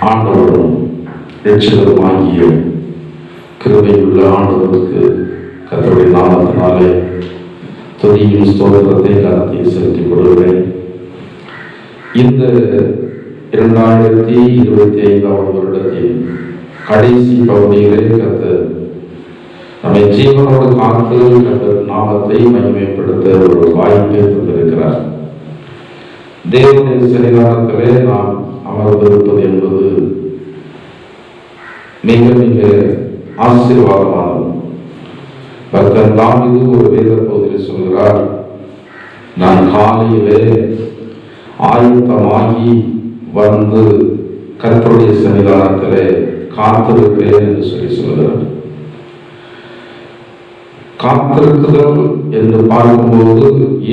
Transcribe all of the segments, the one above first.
ஆண்டவரும் இரட்சகருமாகிய கிருபையுள்ள ஆண்டவருக்கு கர்த்தருடைய நாமத்தினாலே துதியும் ஸ்தோத்திரத்தை கனத்தை செலுத்திக் கொள்கிறேன். இந்த 2025ஆம் வருடத்தின் கடைசி பகுதியிலே கர்த்தர் நம்மை ஜீவனோடு காத்து கர்த்தர் நாமத்தை மகிமைப்படுத்த ஒரு வாய்ப்பை தந்திருக்கிறார். தேவனுடைய சன்னிதானத்திலே நாம் அமர்ந்திருப்பது என்பது மிக மிக ஆசீர்வாதமானது. பக்தன் தாவீது ஒரு வேத பகுதியில் சொல்கிறார், நான் காலையிலே ஆயத்தமாகி வந்து கர்த்தருடைய சன்னிதானத்திலே காத்திருப்பேன் என்று சொல்கிறார். காத்திருக்குதல் என்று பார்க்கும்போது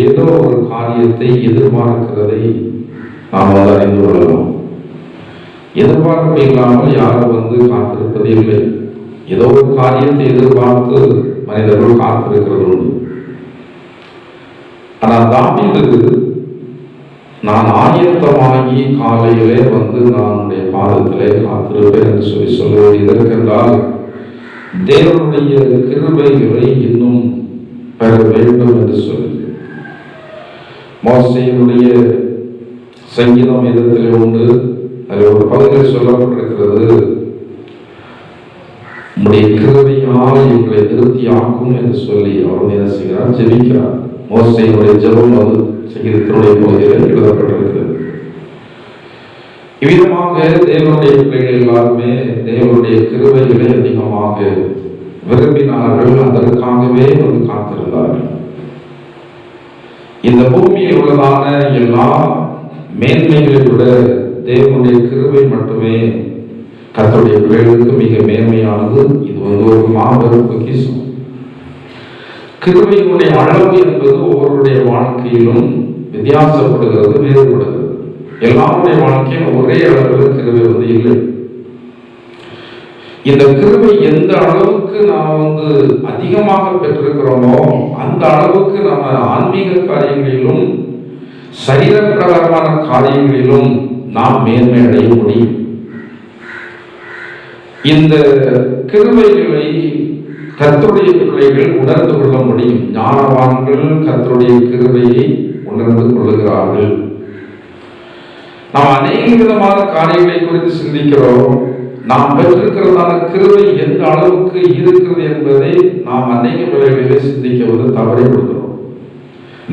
ஏதோ ஒரு காரியத்தை எதிர்பார்க்கிறதை நாம் அறிந்து கொள்ளலாம். எதிர்பார்ப்பு இல்லாமல் யாரும் காத்திருப்பது இல்லை. ஏதோ ஒரு காரியத்தை எதிர்பார்த்து மனிதர்கள் காத்திருக்கிறது உண்டு. ஆனால் தாவீது நான் ஆயத்தமாகி காலையிலே நானுடைய பாதத்திலே காத்திருப்பேன் என்று சொல்வது இதற்கென்றால் தேவனுடைய கிருபைகளை இன்னும் பெற வேண்டும் என்று சொல்லி மோசேயினுடைய சங்கீதம் இதத்திலே உண்டு. அதில் ஒரு பகுதியில் சொல்லப்பட்டிருக்கிறது, உடைய கிருபையால் எங்களை திருப்தியாக்கும் என்று சொல்லி அவர் என்ன செய்கிறார், ஜெபிக்கிறார். மோசேயினுடைய ஜெபம் சங்கீதத்தினுடைய பகுதியில் எழுதப்பட்டிருக்கிறது. இவ்விதமாக தேவனுடைய பிள்ளைகள் எல்லாருமே தேவனுடைய கிருபைகளை அதிகமாக விரும்பினார்கள். அதற்காகவே காத்திருந்தார்கள். இந்த பூமியில் உள்ளதான எல்லா மேன்மைகளை விட தேவனுடைய கிருபை மட்டுமே கர்த்தருடைய பிள்ளைகளுக்கு மிக மேன்மையானது. இது ஒரு மாபெரும் பொக்கிஷம். கிருபையினுடைய அளவு என்பது ஒவ்வொருடைய வாழ்க்கையிலும் வித்தியாசப்படுகிறது, வேறுபடுகிறது. எல்லாருடைய வாழ்க்கையும் ஒரே அளவில் கிருபை இல்லை. இந்த கிருபை எந்த அளவுக்கு நாம் அதிகமாக பெற்றிருக்கிறோமோ அந்த அளவுக்கு நம்ம ஆன்மீக காரியங்களிலும் சரீர பிரகாரமான காரியங்களிலும் நாம் மேன்மை அடைய முடியும். இந்த கிருபைகளை கர்த்தருடைய பிள்ளைகள் உணர்ந்து கொள்ள முடியும். ஞானவான்கள் கர்த்தருடைய கிருபையை உணர்ந்து கொள்ளுகிறார்கள். நாம் அநேக விதமான காரியங்களை குறித்து சிந்திக்கிறோம். நாம் பெற்றிருக்கிறதான கிருபை எந்த அளவுக்கு இருக்கிறது என்பதை நாம் அநேக வேளைகளிலே சிந்திக்க தவறி விடுகிறோம்.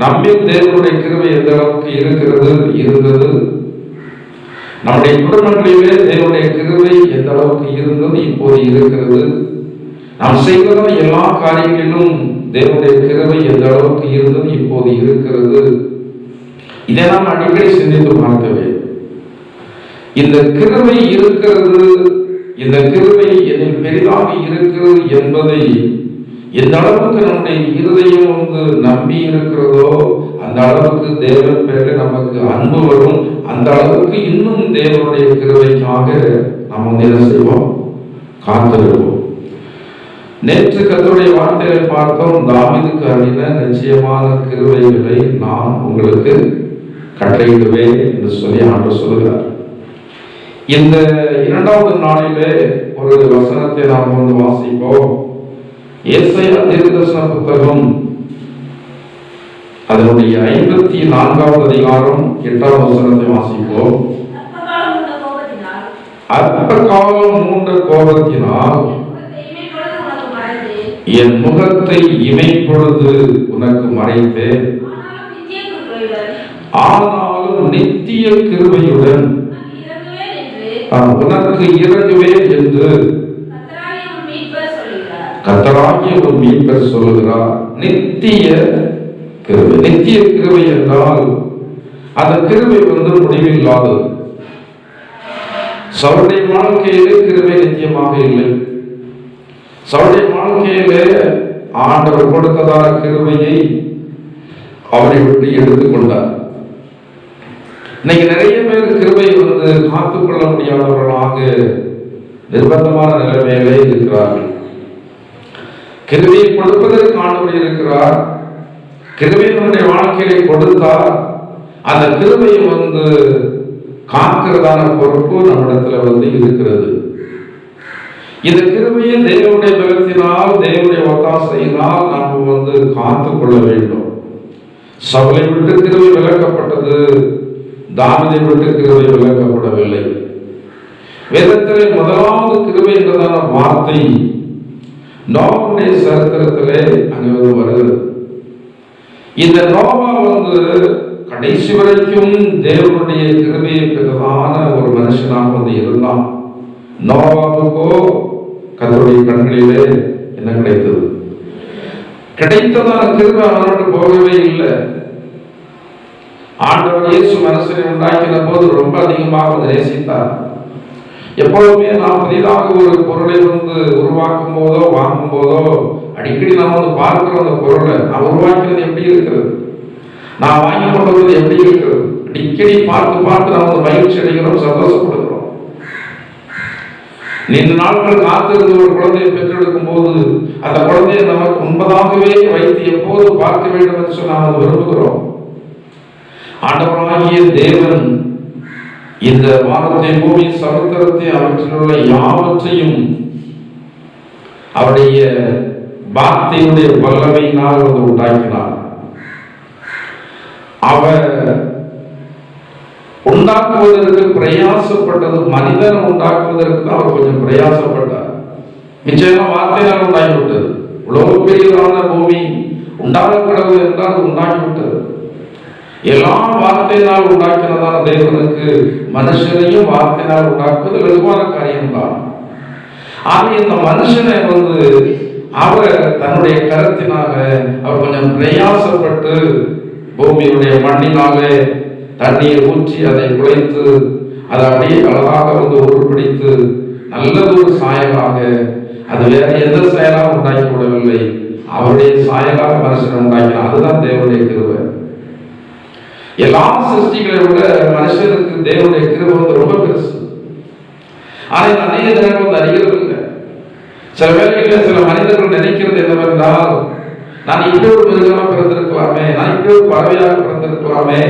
நம்மில் தேவனுடைய கிருபை எந்த அளவுக்கு இருந்தது, நம்முடைய குடும்பங்களிலே தேவனுடைய கிருபை எந்த அளவுக்கு இருந்தது, இப்போது இருக்கிறது. நாம் செய்கிற எல்லா காரியங்களிலும் தேவனுடைய கிருபை எந்த அளவுக்கு இருந்தது, இப்போது இருக்கிறது. இதை நாம் அடிக்கடி சிந்தித்து பார்க்க வேண்டும். இந்த கிருபை இருக்கிறது, இந்த கிருபை என்னில் பெரிதாக இருக்கிறது என்பதை எந்த அளவுக்கு நம்முடைய இருதயம் நம்பி இருக்கிறதோ அந்த அளவுக்கு தேவன் பேரில் நமக்கு அன்பு வரும். அந்த அளவுக்கு இன்னும் தேவனுடைய கிருபைக்காக நாம் என்ன செய்வோம், காத்திருப்போம். நேற்று கர்த்தருடைய வார்த்தையை பார்த்தோம். தாவீதுக்கு அருளின நிச்சயமான கிருபைகளை நான் உங்களுக்கு கட்டளையிடுவேன் என்று சொல்லி ஆண்டவர் சொல்கிறார். இந்த 2வது நாளிலே ஒரு வசனத்தை நாம் வாசிப்போம். ஏசாயா தீர்க்கதரிசன புத்தகம் அதனுடைய 54வது அதிகாரம் 8வது வசனத்தை வாசிப்போம். அற்ப காலம் மூண்ட கோபத்தினால் என் முகத்தை இமைப்பொழுது உனக்கு மறைத்தேன், ஆனாலும் நித்திய கிருபையுடன் உனக்கு இறங்குவேன் என்று கர்த்தராகிய ஒரு மீட்பர் சொல்லுகிறார். நித்திய கிருபை. நித்திய கிருபை என்றால் அந்த கிருபை முடிவில்லாதது. சவுடைய வாழ்க்கையிலே கிருபை நித்தியமாக இல்லை. சவுடைய வாழ்க்கையிலே ஆண்டவர் கொடுத்ததான கிருபையை அவரை விட்டு எடுத்துக்கொண்டார். இன்னைக்கு நிறைய பேர் கிருபை காத்துக்கொள்ள முடியாதவர்களாக நிர்பந்தமான நிலைமையிலே இருக்கிறார்கள். கிருபையை கொடுப்பதற்கு ஆண்டவர் இருக்கிறார். கிருபை நம்முடைய வாழ்க்கையை கொடுத்தார். அந்த கிருபையை காக்கிறதான பொறுப்பு நம்மிடத்துல இருக்கிறது. இந்த கிருபையை தேவனுடைய பலத்தினால், தேவனுடைய ஒத்தாசையினால் நாம் காத்து கொள்ள வேண்டும். சவுலை விட்டு கிருபை விலக்கப்பட்டது, தாவீதை விட்டு கிருபை விலக்கப்படவில்லை. வேதத்திலே முதலாவது கிருபை என்றதான வார்த்தை நோவாவுடைய சரித்திரத்திலே அங்கே வருகிறது. இந்த நோவா கடைசி வரைக்கும் தேவனுடைய கிருபையை பெற்றதான ஒரு மனுஷனாக இருந்தான். நோவாவுக்கோ கர்த்தருடைய கண்களிலே என்ன கிடைத்தது? கிடைத்ததான கிருபை அவனோடு போகவே இல்லை. ஆண்டவர் இயேசு மனுஷனை உண்டாக்கின போது ரொம்ப அதிகமாக நேசித்தார். எப்பொழுதுமே நாம் புதிதாக ஒரு பொருளை உருவாக்கும் போதோ வாங்கும் போதோ அடிக்கடி நாம் பார்க்கிறோம். அந்த பொருளை நான் உருவாக்கினது எப்படி இருக்கிறது, நான் வாங்கி கொண்டது எப்படி இருக்கிறது, அடிக்கடி பார்த்து பார்த்து நாம் மகிழ்ச்சி அடைகிறோம், சந்தோஷப்படுகிறோம். நீண்ட நாட்கள் காத்திருந்து ஒரு குழந்தையை பெற்றெடுக்கும் போது அந்த குழந்தையை நமக்கு முன்பதாகவே வைத்து எப்போது பார்க்க வேண்டும் என்று சொல்லி நாம் விரும்புகிறோம். ஆண்டவராகிய தேவன் இந்த வானத்தை, பூமி, சமுத்திரத்தை, அவற்றில் உள்ள யாவற்றையும் அவருடைய வார்த்தையுடைய வல்லமையினால் உண்டாக்கினார். அவர் உண்டாக்குவதற்கு பிரயாசப்பட்டது, மனிதனை உண்டாக்குவதற்கு தான் அவர் கொஞ்சம் பிரயாசப்பட்டார். நிச்சயமா வார்த்தையினால் உண்டாகிவிட்டது. இவ்வளவு பெரியதான பூமி உண்டாக கடவுள் என்றால் உண்டாகிவிட்டது. எல்லா வார்த்தையினால் உண்டாக்கினதான தேவனுக்கு மனுஷனையும் வார்த்தையினால் உண்டாக்குவது வெகுவான காரியம்தான். ஆக இந்த மனுஷனை அவர் தன்னுடைய கருத்தினால அவர் கொஞ்சம் பிரயாசப்பட்டு பூமியுடைய மண்ணினாலே தண்ணீர் ஊற்றி அதை குழைத்து அதை அப்படியே அழகாக உருப்பிடித்து நல்லதொரு சாயலாக, அது வேற எந்த சாயலாக உண்டாக்கி விடவில்லை, அவருடைய சாயலாக மனுஷனை உண்டாக்கினார். அதுதான் தேவனுடைய கிருபை. எல்லா சிருஷ்டிகளை விட மனுஷனுக்கு தேவனுடைய கிருபை ரொம்ப பெருசு. ஆனால் அநேக நேரம் அறிகிறது இல்லை. சில வேளைகளில் சில மனிதர்கள் நினைக்கிறது என்னவென்றால், நான் இப்படி ஒரு மிருகமாக பிறந்திருக்கலாமே, நான் இப்படி ஒரு பறவையாக பிறந்திருக்கலாமே,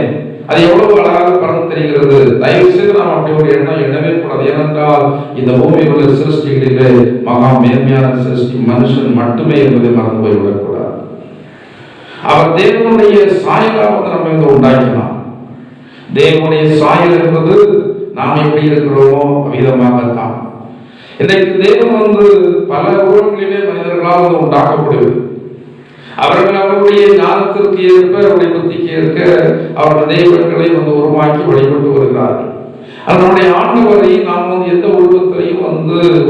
அது எவ்வளவு அழகாக பறந்து தெரிகிறது. தயவு செய்து நாம் அப்படி ஒரு எண்ணம் எண்ணவே கூடாது. ஏனென்றால் இந்த பூமியில் உள்ள சிருஷ்டிகளிலே மகா மேன்மையான சிருஷ்டி மனுஷன் மட்டுமே என்பதை மறந்து போய்விடக்கூடாது. அவர் தேவனுடைய சாயலாக நம்ம உண்டாக்கினார். தேவனுடைய சாயல் என்பது நாம் எப்படி இருக்கிறோமோ விதமாகத்தான். இன்றைக்கு தேவன் பல உருவங்களிலே மனிதர்களால் உண்டாக்கப்படுவது. அவர்கள் அவருடைய ஞானத்திற்கு ஏற்ப, அவருடைய புத்திக்கு ஏற்க அவருடைய தெய்வங்களை உருவாக்கி வழிபட்டு வருகிறார்கள். அதனுடைய ஆண்டவரை நாம் எந்த உருவத்திலையும்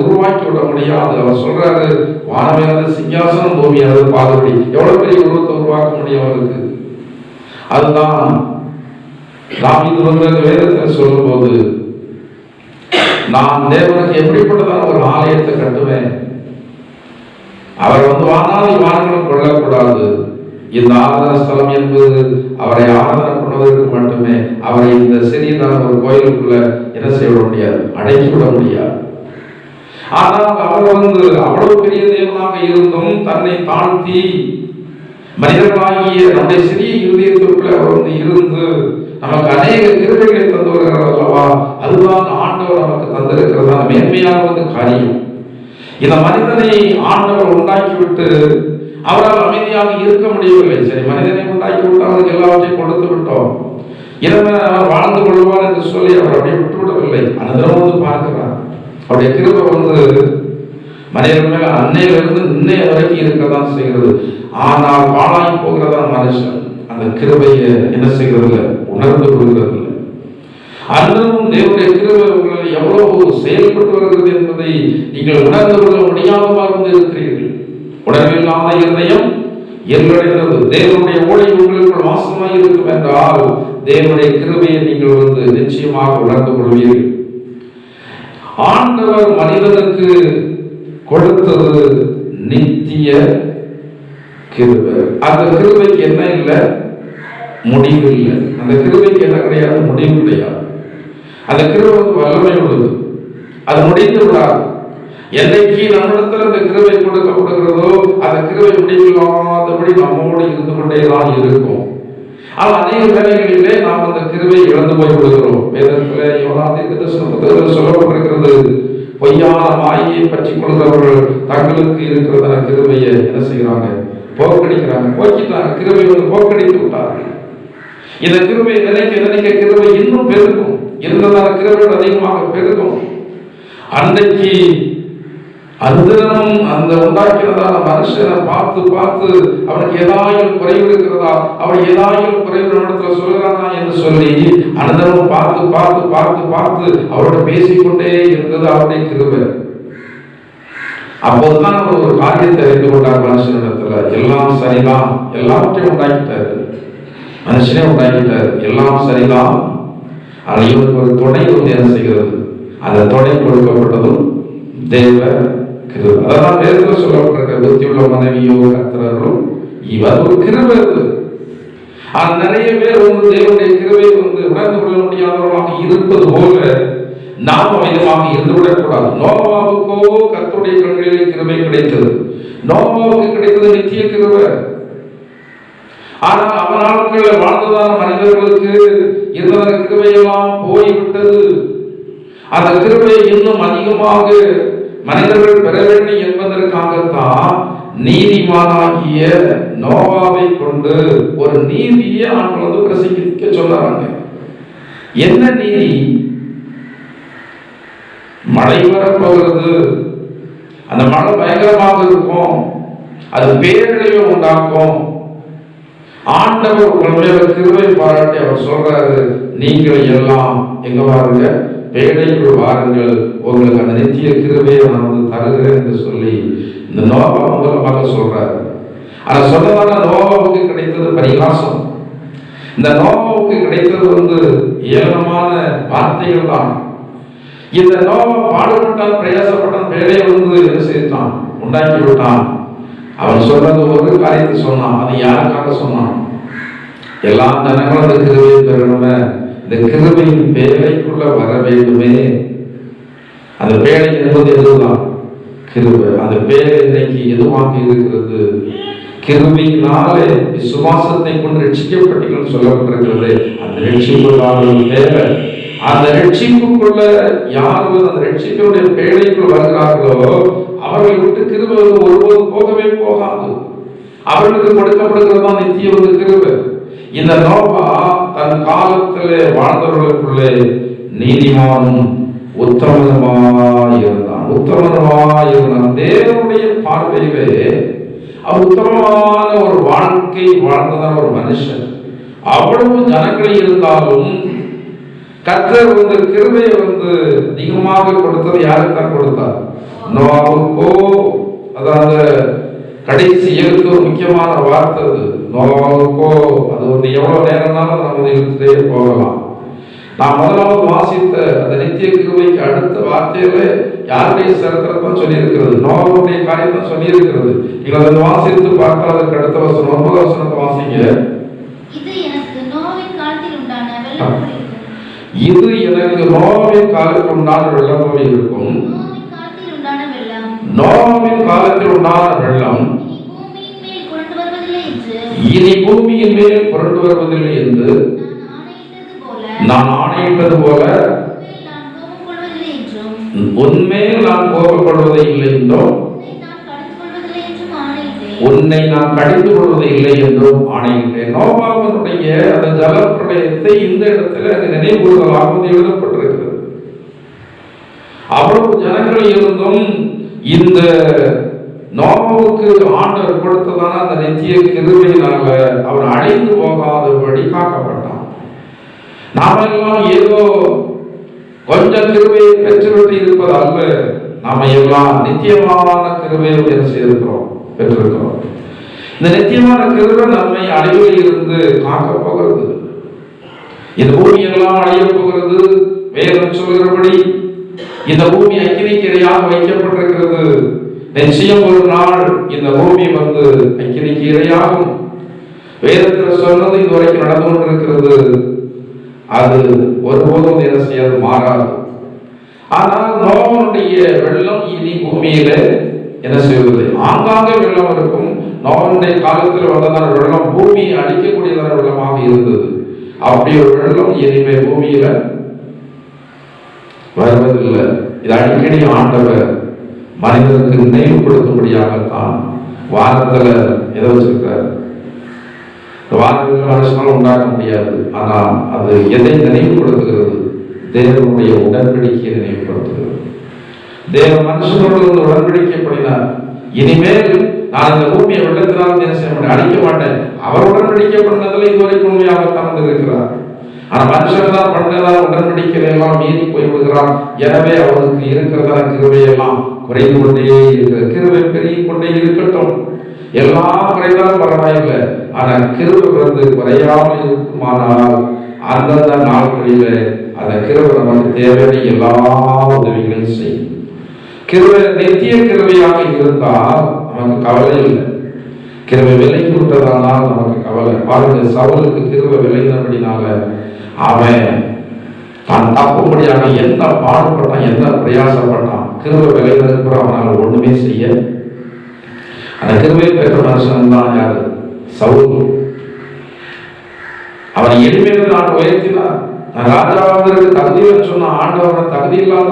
உருவாக்கி விட முடியாது. அவர் சொல்றாரு, வானமையானது சிங்காசனம், பூமியானது பாதபடி. எவ்வளவு பெரிய உருவத்தை உருவாக்க முடியும் அவருக்கு? அதுதான் தாவீது வேதத்தில் சொல்லும் போது, நான் தேவனுக்கு எப்படிப்பட்டதான ஒரு ஆலயத்தை கட்டுவேன், அவர் வானாதி வானங்களும் கொள்ளக்கூடாது. இந்த ஆராதன ஸ்தலம் என்பது அவரை ஆராதனை பண்ணுவதற்கு மட்டுமே. அவரை இந்த சிறியதான ஒரு கோயிலுக்குள்ள என்ன செய்ய முடியாது, அடைக்கி விட முடியாது. ஆனால் அவர் அவ்வளவு பெரிய தேவனாக இருந்தும் தன்னை தாழ்த்தி மனிதர்களாகிய நம்முடைய சிறிய இருதயத்திற்குள்ள அவர் இருந்து நமக்கு அநேக கிருபைகளை தந்து வருகிறார் அல்லவா? அதுதான் ஆண்டவர் நமக்கு தந்திருக்கிறதான மேன்மையான காரியம். இந்த மனிதனை ஆண்டவர் உண்டாக்கிவிட்டு அவரால் அமைதியாக இருக்க முடியவில்லை. சரி, மனிதனை உண்டாக்கிவிட்டு அவருக்கு எல்லாவற்றையும் கொடுத்து விட்டோம், இறைவன் அவர் வாழ்ந்து கொள்வார் என்று சொல்லி அவர் அப்படியே விட்டுவிடவில்லை. அனுதினம் பார்க்கிறார். அவருடைய கிருபை மனிதர்கள் மேல அன்னையிலிருந்து இன்னைய வரைக்கும் இருக்கதான் செய்கிறது. ஆனால் பாழாகி போகிறதான் மனுஷன் அந்த கிருபையை என்ன செய்கிறது, உணர்ந்து கொள்கிறது. அன்றும் தேவனுடைய கிருபை உங்களில் எவ்வளவு செயல்பட்டு வருகிறது என்பதை நீங்கள் உணர்ந்து கொள்ள முடியாதவாறு இருக்கிறீர்கள். உணர்வில்லாத இருதயம் எல்லடைந்தது. தேவனுடைய ஒளி உங்களுக்குள் வாசமாய் இருக்கும் என்றால் தேவனுடைய கிருபையை நீங்கள் நிச்சயமாக உணர்ந்து கொள்வீர்கள். ஆண்டவர் மனிதனுக்கு கொடுத்தது நித்திய கிருபை. அந்த கிருபைக்கு என்ன இல்லை, முடிவு இல்லை. அந்த கிருபைக்கு என்ன கிடையாது, முடிவு கிடையாது. அந்த கிருபை வல்லமை உள்ளது, அது முடிந்து விடாது. என்னைக்கு நம்மிடத்தில் அந்த கிருபை கொடுக்கப்படுகிறதோ அந்த கிருபை முடிவில்லாதபடி நம்மோடு இருந்து கொண்டேதான் இருக்கும். ஆனால் அநேக வேலைகளிலே நாம் அந்த கிருபையை இழந்து போய் விடுகிறோம். வேதத்தில் யோனா தீர்க்கதரிசன புத்தகத்தில் சொல்லப்பட்டிருக்கிறது, பொய்யான மாயையை பற்றி கொள்கிறவர்கள் தங்களுக்கு இருக்கிறதான கிருபையை என்ன செய்கிறாங்க? போக்கடிக்கிறாங்க, போக்கிட்டாங்க. கிருபை வந்து போக்கடித்து விட்டார்கள். இந்த கிருபை நினைக்க கிருபை இன்னும் பெருகும், இருந்ததான கிருபைகள் அதிகமாக பெருகும். அன்றைக்கு அந்தரமும் அந்த உண்டாக்கினதான மனுஷனை பார்த்து அவனுக்கு ஏதாயும் குறைவு இருக்கிறதா, அவன் ஏதாயும் குறைவு இடத்துல சொல்கிறானா என்று சொல்லி அனந்தரமும் பார்த்து அவரோட பேசிக்கொண்டே இருந்தது அவருடைய கிருபை. அப்போதுதான் அவர் ஒரு காரியத்தை அறிந்து கொண்டார் மனுஷனிடத்துல. எல்லாம் சரிதான், எல்லாவற்றையும் உண்டாக்கிட்டாரு, மனுஷனே உண்டாக்கிட்டாரு, எல்லாம் சரிதான். ஆனால் இவருக்கு ஒரு துணை வந்து என்ன செய்கிறது? அந்த துணை கொடுக்கப்பட்டதும் தேவ கிருபை. அதான் வேதத்தில் சொல்லப்பட்டிருக்க, புத்தியுள்ள மனைவியோ கர்த்தரும் இவர் ஒரு கிருபை. ஆனால் நிறைய பேர் வந்து தேவனுடைய கிருபையை வந்து உணர்ந்து கொள்ள முடியாதவர்களாக இருப்பது போல நாம் விதமாக இருந்துவிடக்கூடாது. நோவாவுக்கோ கர்த்தருடைய கண்களிலே கிருபை கிடைத்தது. நோவாவுக்கு கிடைத்தது நித்திய கிருபை. ஆனால் அவன் நாட்களில் வாழ்ந்ததான மனிதர்களுக்கு இருந்ததான கிருபையெல்லாம் போய்விட்டது. அந்த கிருபையை இன்னும் அதிகமாக மனிதர்கள் பெற வேண்டும் என்பதற்காகத்தான் நீதிமானாகிய நோவாவை கொண்டு ஒரு நீதியை ஆண்டு வந்து பிரசங்கிக்க சொன்னாங்க. என்ன நீதி? மழை வரப்போகிறது, அந்த மழை பயங்கரமாக இருக்கும், அது பேரழிவை உண்டாக்கும். ஆண்டவர் உங்கள் மேல கிருபை பாராட்டி அவர் சொல்றாரு, நீங்கள் எல்லாம் எங்க வாருங்க, பேழைக்குள் வாருங்கள், உங்களுக்கு அந்த நித்திய கிருபையை நான் வந்து தருகிறேன் என்று சொல்லி இந்த நோவா மூலமாக சொல்றாரு. ஆனா சொன்னதான நோவாவுக்கு கிடைத்தது பரிகாசம். இந்த நோவாவுக்கு கிடைத்தது வந்து ஏளனமான வார்த்தைகள் தான். இந்த நோவா பாடுபட்டான், பிரயாசப்பட்டான், பேழையை வந்து என்ன செய்தான்? உண்டாக்கி விட்டான். அவன் சொன்னது ஒரு காரியத்தை சொன்னான். அது யாருக்காக சொன்னான்? எல்லா ஜனங்களும் அந்த கிருபையை பெறணுமே, இந்த கிருபையின் பேழைக்குள்ள வர வேண்டுமே. அந்த பேழை என்பது எதுதான்? கிருபை. அந்த பேழை இன்னைக்கு எதுவாக இருக்கிறது? கிருபையினாலே விசுவாசத்தை கொண்டு ரட்சிக்கப்பட்டீர்கள் சொல்லப்பட்டிருக்கிறது. அந்த ரட்சிப்புக்கான தேவை. அந்த ரட்சிப்புக்குள்ள யார் அந்த ரட்சிப்பினுடைய பேழைக்குள் வருகிறார்களோ அவர்களை விட்டு கிருபை ஒருபோது போகவே போகாது. அவர்களுக்கு கொடுக்கப்படுகிறதா நித்திய ஒரு கிருபை. இந்த நோவா தன் காலத்திலே வாழ்ந்தவர்களுக்குள்ளே நீதிமானும் உத்தமனுமாயிருந்தான். தேவனுடைய பார்வையிலே அவர் உத்தமமான ஒரு வாழ்க்கை வாழ்ந்ததான ஒரு மனுஷன். அவ்வளவு ஜனங்கள் இருந்தாலும் கர்த்தர் வந்து கிருபையை வந்து அதிகமாக கொடுத்தது யாருக்கு தான் கொடுத்தார்? நோவாவுக்கோ. அதாவது கடைசி எழுத்து ஒரு முக்கியமான வார்த்தை அது. நோவாவுக்கோ அது வந்து எவ்வளவு நேரம்னாலும் நம்ம எழுத்துட்டே போகலாம். நான் முதலாவது வாசித்த அந்த நித்திய கிருபைக்கு அடுத்த வார்த்தையில யாருடைய சரித்திரம் சொல்லி இருக்கிறது? நோவாவுடைய காரியத்தை சொல்லி இருக்கிறது. நீங்கள் அதை வாசித்து பார்த்தால் அதுக்கு அடுத்த வசனம் 9 வசனத்தை வாசிங்க. இது எனக்கு நோவாவின் காலத்தில் உண்டான வெள்ளம் போல இருக்கும். நோவாவின் காலத்தில் உண்டான வெள்ளம் இனி பூமியின் மேல் புரண்டு வருவதில்லை என்று நான் ஆணையிட்டது போல உன்மேல் நான் கோபப்படுவதை இல்லை என்றும் உன்னை நான் கடிந்து கொள்வதை இல்லை என்றும் ஆணையிட்டேன். நோவாவினுடைய அந்த ஜலப்பிரளயத்தை இந்த இடத்துல அது நினைவுகளாக எழுதப்பட்டிருக்கிறது. அவ்வளவு ஜனங்கள் இருந்தும் இந்த நோவாவுக்கு ஆண்டவர் கொடுத்ததான அந்த நித்திய கிருபையினால அவன் அழிந்து போகாதபடி காக்கப்பட்டான். நாமெல்லாம் ஏதோ கொஞ்சம் கிருபையை பெற்றுவிட்டு இருப்பது அல்ல, நாம எல்லாம் நித்தியமான கிருபையை பெற்றிருக்கிறோம். இந்த நித்தியமான கிருபை நம்மை அழிவில் இருந்து காக்க போகிறது. இந்த பூமி எல்லாம் அழிய போகிறது. வேதம் சொல்கிறபடி இந்த பூமி அக்கினிக்கு இரையாக வைக்கப்பட்டிருக்கிறது. நிச்சயம் ஒரு நாள் இந்த பூமி வந்து அக்கினிக்கு இரையாகும். வேதத்தில் சொன்னது இதுவரைக்கும் நடந்து கொண்டிருக்கிறது. அது ஒருபோதும் என்ன செய்யாது, மாறாது. ஆனால் நோவாவுடைய வெள்ளம் இனி பூமியில என்ன செய்வது? ஆங்காங்கே வெள்ளம் இருக்கும். நோவனுடைய காலத்தில் வந்ததான வெள்ளம் பூமியை அழிக்கக்கூடியதான வெள்ளமாக இருந்தது. அப்படி ஒரு வெள்ளம் இனிமே பூமியில வருவதில்லை. இது அடிக்கடி ஆண்டவர் மனிதனுக்கு நினைவுபடுத்தும்படியாகத்தான் வானத்துல எதை வச்சிருக்கிறார். வானத்தில் மனுஷனால உண்டாக்க முடியாது. ஆனா அது எதை நினைவுபடுத்துகிறது? தேவனுடைய உடன்படிக்கையை நினைவுபடுத்துகிறது. தேவ மனுஷனோடு உடன்படிக்கை பண்ணினார். இனிமேல் நான் இந்த பூமியை வெள்ளத்தினால் அழிக்க மாட்டேன். அவர் உடன்படிக்கை பண்ணதில் இதுவரைக்கும் உண்மையாகத்தான் இருக்கிறார். ஆனா மனுஷன் தான் பண்ணதால் உடன்படிக்கைகளை எல்லாம் மீறி போய்விடுகிறான். எனவே அவருக்கு இருக்கிறதான கிருபையெல்லாம் குறைந்து கொண்டே இருக்கிற கிருபை பெருகி கொண்டே இருக்கட்டும். எல்லாம் குறைந்தாலும் பரவாயில்லை. ஆனா கிருபை வந்து குறையாமல் இருக்குமானால் அந்தந்த நாட்களில அந்த கிருபை நமக்கு தேவையான எல்லா உதவிகளையும் செய்யும். கிருபை நித்திய கிருபையாக இருந்தால் நமக்கு கவலை இல்லை. கிருபை விலைக்கு விட்டதானால் நமக்கு கவலை. பாருங்க, சவுலுக்கு கிருபை விளைந்தபடினால அவன் தான் தப்பும்படியாக என்ன பாடுபட்டான், என்ன பிரயாசப்பட்டான். கிருபை விளைந்ததுக்கு அவனால் ஒண்ணுமே செய்ய. அந்த கிருபை பெற்ற மனுஷன் தான் யாரு? சவுல். அவன் எளிமையில நான் உயர்த்தினார். நான் ராஜாவாக தகுதியில் சொன்ன ஆண்டவனை தகுதி இல்லாத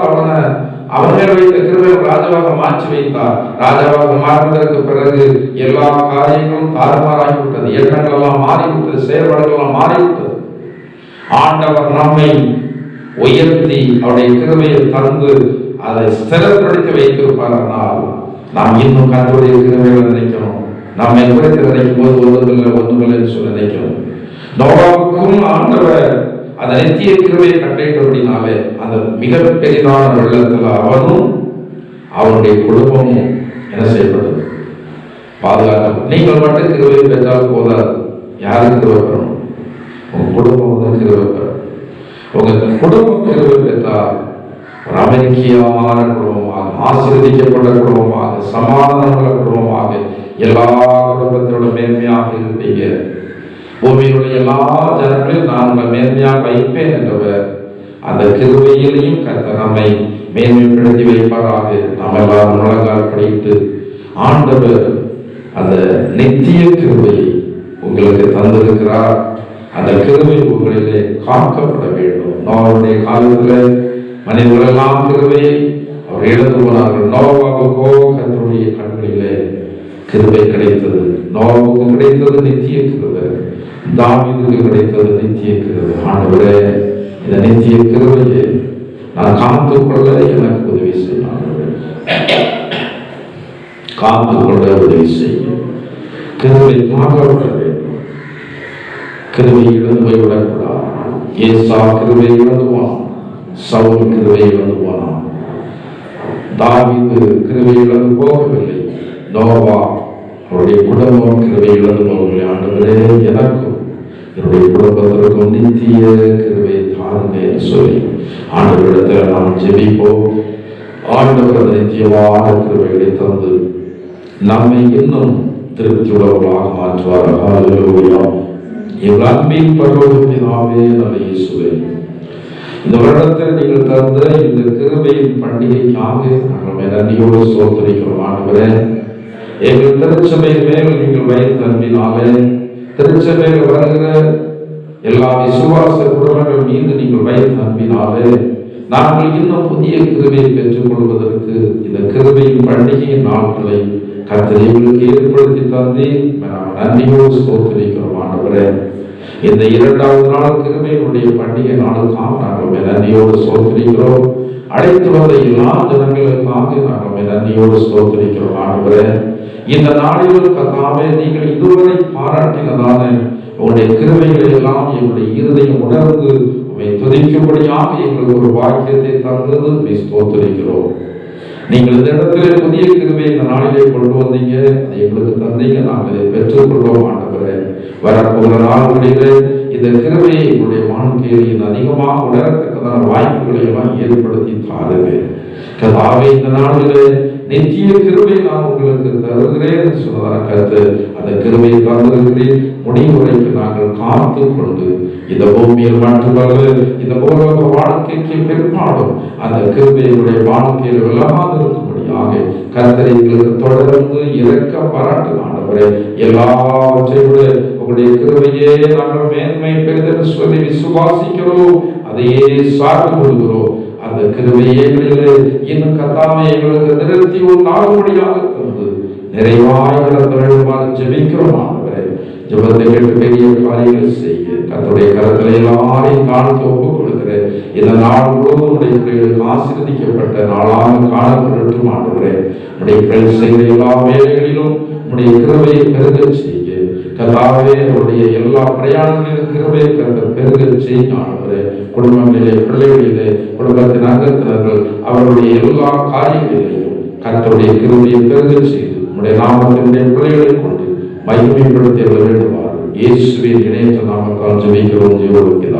அவன் மேல் வைத்த கிருபை ராஜாவாக மாற்றி வைத்தார். ராஜாவாக மாறினதற்கு பிறகு எல்லா காரியங்களும் தாறுமாறாகிவிட்டது. எண்ணங்கள் எல்லாம் மாறிவிட்டது. செயல்பாடுகள் எல்லாம் மாறிவிட்டது. ஆண்டவர் நம்மை உயர்த்தி அவருடைய கிருபையை தந்து அதை ஸ்திரப்படுத்தி வைத்திருப்பார்கள். நாம் இன்னும் கர்த்தருடைய கிருபையை நினைக்கணும். நம்மை குறைத்து நினைக்கும் போது ஒன்றுமில்லை என்று சொல்லி நினைக்கணும். நோவாவுக்கும் ஆண்டவர் அந்த நித்திய கிருபையை கட்டளையிட்டபடினாலே அந்த மிக பெரிதான வெள்ளத்தில் அவனும் அவனுடைய குடும்பமும் என்ன செய்யப்பட்டது? பாதுகாக்கப்படும். நீங்கள் மட்டும் கிருபை பெற்றால் போதாது. யாருக்கு கிருபை பெறணும்? உங்க குடும்பம் வந்து கிருபை பெறணும். உங்க குடும்பம் கிருபை பெற்றால் ஒரு அமெரிக்கையான குடும்பமாக, ஆசீர்வதிக்கப்பட்ட குடும்பமாக, சமாதானமுள்ள குடும்பமாக, எல்லா குடும்பத்தோட மேன்மையாக இருப்பீங்க. பூமியிலுள்ள எல்லா ஜனங்களையும் நான் உங்களை மேன்மையாக வைப்பேன் என்றவர் அந்த கிருபையிலையும் கர்த்தர் நம்மை மேன்மைப்படுத்தி வைப்பாராக. நாம் எல்லாரும் முழங்கால் படித்து ஆண்டவர் அந்த நித்திய கிருபையை உங்களுக்கு தந்திருக்கிறார். அந்த கிருபை உங்களிலே காக்கப்பட வேண்டும். நோவாவுடைய காலத்தில் மனிதர்கள் எல்லாம் கிருபையை அவர் இழந்து போனார்கள். நோவாவுக்கோ கர்த்தருடைய கண்களிலே கிருபை கிடைத்தது. நோவாவுக்கு கிடைத்தது நித்திய கிருபை. தாவீதுக்கு கிடைத்தது நித்திய கிருபை. ஆண்டவரே, இந்த நித்திய கிருபையை நான் காத்துக்கொள்ள எனக்கு உதவி செய்யும். காத்துக்கொள்ள உதவி செய்யும். கிருபை காக்கப்பட வேண்டும். கிருபை இழந்து போய்விடக்கூடாது. ஏசா கிருபை இழந்து போனான். சவுல் கிருபை இழந்து போனான். தாவீது கிருபை இழந்து போகவில்லை. நோவா அவருடைய குடும்பம் கிருபை இழந்து போகவில்லை. ஆண்டவரே, எனக்கும் என்னுடைய குடும்பத்திற்கும் நித்திய கிருபை தாருங்க என்று சொல்லி ஆண்டவரிடத்தில் நாம் ஜெபிப்போம். ஆண்டவர் நித்தியமான கிருபைகளை தந்து நம்மை இன்னும் திருப்தியுள்ளவர்களாக மாற்றுவார். ஹல்லேலூயா. எங்கள் அன்பின் பரலோகத்தினாவே நல்ல இயேசுவே, இந்த வருடத்தில் நீங்கள் தந்த இந்த கிருபையின் பண்டிகைக்காக நாங்கள் நன்றியோடு ஸ்தோத்திரிக்கிறோம். ஆண்டவரே, எங்கள் திருச்சபை மேல் நீங்கள் வைத்த அன்பினாலே, திருச்சபையில் வருகிற எல்லா விசுவாச குடும்பங்கள் மீது நீங்கள் வைத்த அன்பினாலே நாங்கள் இன்னும் புதிய கிருபையை பெற்றுக் கொள்வதற்கு இந்த கிருபையின் பண்டிகையின் நாட்களை கர்த்தர் எங்களுக்கு ஏற்படுத்தி தந்து நாம் நன்றியோடு ஸ்தோத்திரிக்கிறோம். ஆண்டவரே, இந்த 2வது நாள் கிருபையினுடைய பண்டிகை நாளுக்காக நாங்கள் நன்றியோடு ஸ்தோத்திரிக்கிறோம். அழைத்து வந்த எல்லா ஜனங்களுக்காக நாங்கள் நன்றியோடு ஸ்தோத்திரிக்கிறோம். ஆண்டவரே, இந்த நாளிலும் கர்த்தாவே, நீங்கள் இதுவரை பாராட்டினதான உங்களுடைய கிருபைகளை எல்லாம் எங்களுடைய இருதயம் உணர்ந்து உம்மை துதிக்கும்படியாக எங்களுக்கு ஒரு வாக்கியத்தை தந்தது ஸ்தோத்திரிக்கிறோம். நீங்கள் இந்த இடத்துல புதிய கிருபையை இந்த நாளிலே கொண்டு வந்தீங்க, அதை எங்களுக்கு தந்தீங்க. நாங்கள் இதை பெற்றுக்கொள்வோம். ஆண்டவரே, வரப்போகிற நாள்களிலே இந்த கிருபையை எங்களுடைய வாழ்க்கையில் அதிகமாக உணரத்தக்கதான வாய்ப்புகளை எல்லாம் ஏற்படுத்தி தாருங்க. கர்த்தாவே, இந்த நாளிலே நித்திய கிருபை நான் உங்களுக்கு தருகிறேன் என்று சொன்னதான கருத்து. அந்த கிருபையை தந்திருக்கிறேன். முடிவு வரைக்கும் நாங்கள் காத்து கொண்டு இந்த பூமியில் மட்டுமல்ல, இந்த பூலோக வாழ்க்கைக்கு பிற்பாடும் அந்த கிருபையுடைய வாழ்க்கையில் விலகாதிருக்கும்படியாக கர்த்தரை எங்களுக்கு தொடர்ந்து இரக்க பாராட்டு ஆண்டவரே. எல்லாவற்றை விட உங்களுடைய கிருபையே நாங்கள் மேன்மை பெறுதல் சொல்லி விசுவாசிக்கிறோம், அதையே சார்ந்து கொள்கிறோம். அந்த கிருபையே இன்னும் கர்த்தாவே எங்களுக்கு நிறுத்தி உண்டாகும்படியாக தந்து நிறைவாய் நடத்த வேண்டுமாறு ஜெபிக்கிறோம் ஆண்டவரே. ஜெபத்தை கேட்டு பெரிய காரியங்கள் செய்ய கர்த்தருடைய கரங்களை எல்லாரையும் தாழ்த்தி ஒப்புக் கொடுக்கிறேன். இந்த நாள் முழுவதும் உடைய பிள்ளைகளுக்கு ஆசீர்வதிக்கப்பட்ட நாளாக காணப்படட்டும் ஆண்டவரே. உடைய பிள்ளைகள் செய்கிற எல்லா வேலைகளிலும் உடைய கிருபையை பெருக செய்ய கர்த்தாவே. அவருடைய எல்லா பிரயாணங்களிலும் கிருபையை கர்த்தர் பெருக செய்ய ஆண்டவரே. குடும்பங்களிலே, பிள்ளைகளிலே, குடும்பத்தின் அங்கத்தினர்கள் அவருடைய எல்லா காரியங்களிலேயும் கர்த்தருடைய கிருபையை பெருக செய்து உடைய நாமத்தினுடைய பிள்ளைகளை கொண்டு மகிமைப்படுத்தி வேண்டுமாறு இயேசுவின் இணையற்ற நாமத்தால் ஜெபிக்கிறோம் ஜீவனுக்கு.